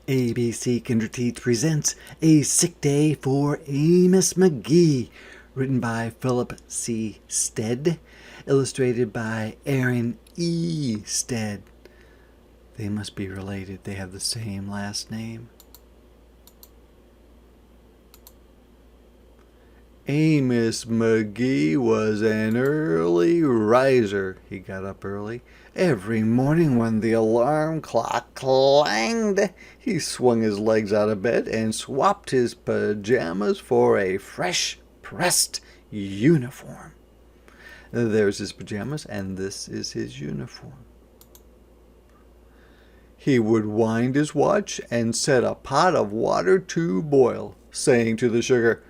ABC Kinderteach presents A Sick Day for Amos McGee, written by Philip C. Stead, illustrated by Aaron E. Stead. They must be related. They have the same last name. Amos McGee was an early riser. He got up early. Every morning when the alarm clock clanged, he swung his legs out of bed and swapped his pajamas for a fresh pressed uniform. There's his pajamas, and this is his uniform. He would wind his watch and set a pot of water to boil, saying to the sugar,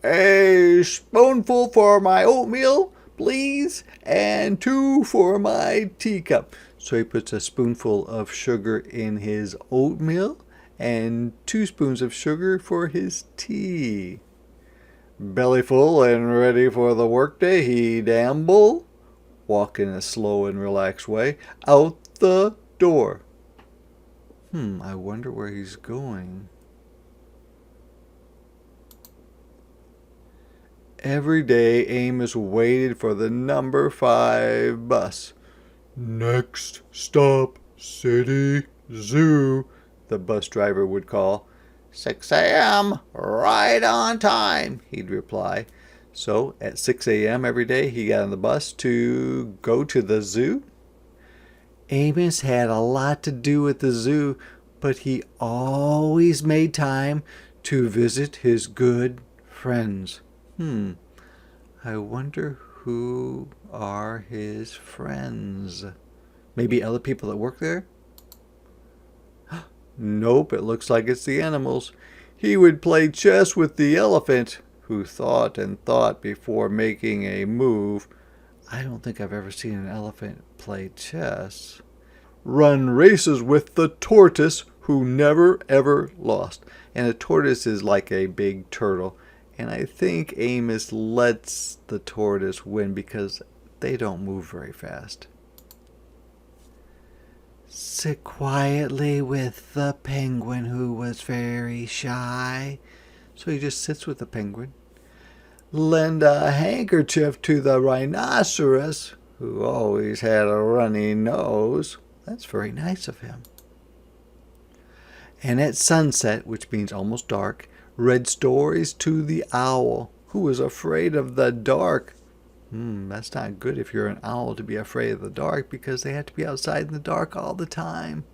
"A spoonful for my oatmeal, please, and 2 for my teacup." So he puts a spoonful of sugar in his oatmeal and 2 spoons of sugar for his tea. Belly full and ready for the workday, he'd amble, walk in a slow and relaxed way, out the door. I wonder where he's going. Every day, Amos waited for the number 5 bus. "Next stop, City Zoo," the bus driver would call. "6 a.m., right on time," he'd reply. So, at 6 a.m. every day, he got on the bus to go to the zoo. Amos had a lot to do at the zoo, but he always made time to visit his good friends. I wonder who are his friends? Maybe other people that work there? Nope, it looks like it's the animals. He would play chess with the elephant, who thought and thought before making a move. I don't think I've ever seen an elephant play chess. Run races with the tortoise, who never ever lost. And a tortoise is like a big turtle. And I think Amos lets the tortoise win because they don't move very fast. Sit quietly with the penguin, who was very shy. So he just sits with the penguin. Lend a handkerchief to the rhinoceros, who always had a runny nose. That's very nice of him. And at sunset, which means almost dark, read stories to the owl, who was afraid of the dark. That's not good if you're an owl to be afraid of the dark, because they have to be outside in the dark all the time.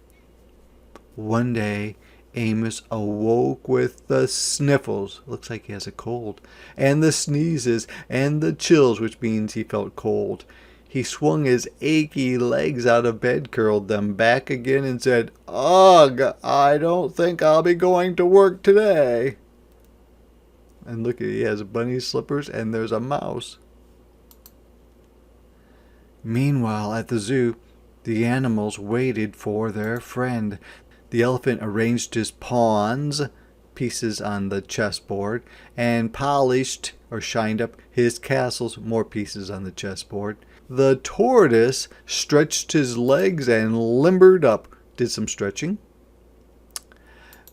One day, Amos awoke with the sniffles. Looks like he has a cold. And the sneezes and the chills, which means he felt cold. He swung his achy legs out of bed, curled them back again, and said, "Ugh, I don't think I'll be going to work today." And look, he has bunny slippers and there's a mouse. Meanwhile, at the zoo, the animals waited for their friend. The elephant arranged his pawns, pieces on the chessboard, and polished or shined up his castles, more pieces on the chessboard. The tortoise stretched his legs and limbered up, did some stretching.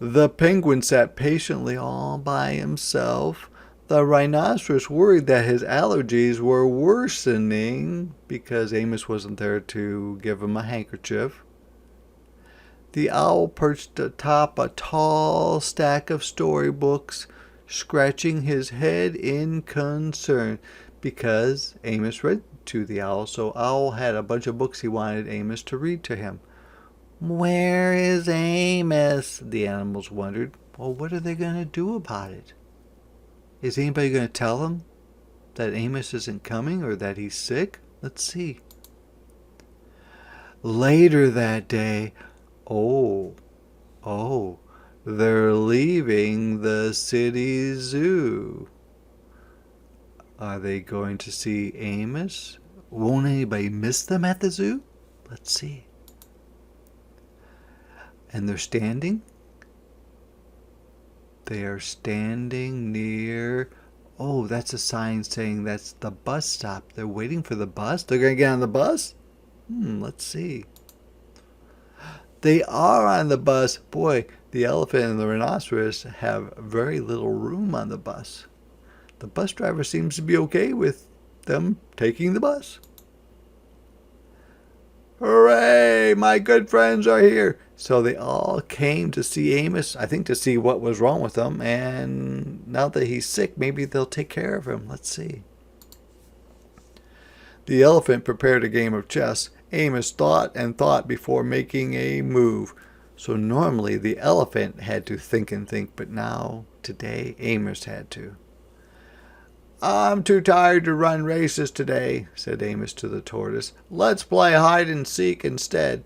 The penguin sat patiently all by himself. The rhinoceros worried that his allergies were worsening because Amos wasn't there to give him a handkerchief. The owl perched atop a tall stack of storybooks, scratching his head in concern because Amos read to the owl, so Owl had a bunch of books he wanted Amos to read to him. "Where is Amos?" the animals wondered. Well, what are they going to do about it? Is anybody going to tell them that Amos isn't coming or that he's sick? Let's see. Later that day, they're leaving the city zoo. Are they going to see Amos? Won't anybody miss them at the zoo? Let's see. And they're standing. They are standing near. That's a sign saying that's the bus stop. They're waiting for the bus. They're going to get on the bus? Let's see. They are on the bus. Boy, The elephant and the rhinoceros have very little room on the bus. The bus driver seems to be okay with them taking the bus. Hooray! My good friends are here. So they all came to see Amos, I think to see what was wrong with him. And now that he's sick, maybe they'll take care of him. Let's see. The elephant prepared a game of chess. Amos thought and thought before making a move. So normally the elephant had to think and think, but now, today, Amos had to. I'm too tired to run races today, said Amos to the tortoise. Let's play hide and seek instead.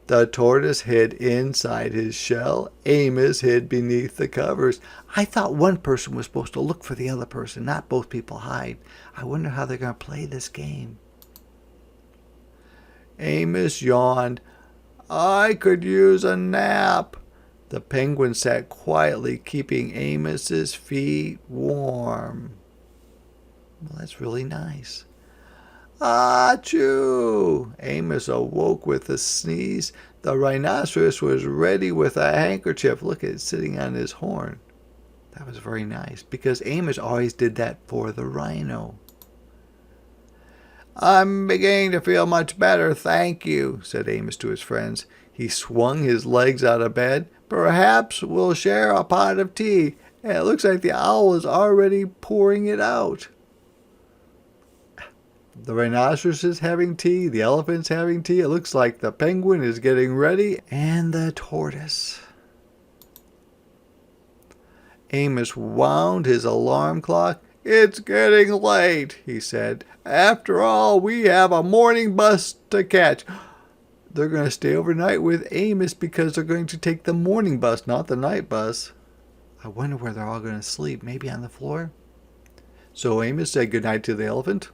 The tortoise hid inside his shell. Amos hid beneath the covers. I thought one person was supposed to look for the other person, not both people hide. I wonder how they're going to play this game. Amos yawned. I could use a nap. The penguin sat quietly, keeping Amos's feet warm. Well, that's really nice. Achoo! Amos awoke with a sneeze. The rhinoceros was ready with a handkerchief. Look at it sitting on his horn. That was very nice because Amos always did that for the rhino. I'm beginning to feel much better, thank you, said Amos to his friends. He swung his legs out of bed. Perhaps we'll share a pot of tea. And it looks like the owl is already pouring it out. The rhinoceros is having tea. The elephant's having tea. It looks like the penguin is getting ready. And the tortoise. Amos wound his alarm clock. It's getting late, he said. After all, we have a morning bus to catch. They're going to stay overnight with Amos because they're going to take the morning bus, not the night bus. I wonder where they're all going to sleep. Maybe on the floor? So Amos said goodnight to the elephant.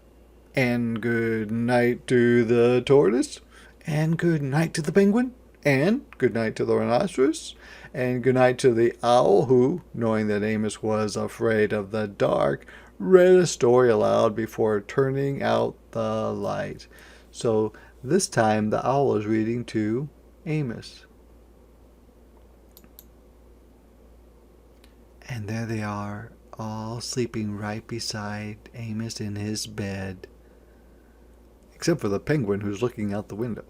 And good night to the tortoise. And good night to the penguin. And good night to the rhinoceros. And good night to the owl who, knowing that Amos was afraid of the dark, read a story aloud before turning out the light. So this time the owl is reading to Amos. And there they are, all sleeping right beside Amos in his bed. Except for the penguin who's looking out the window.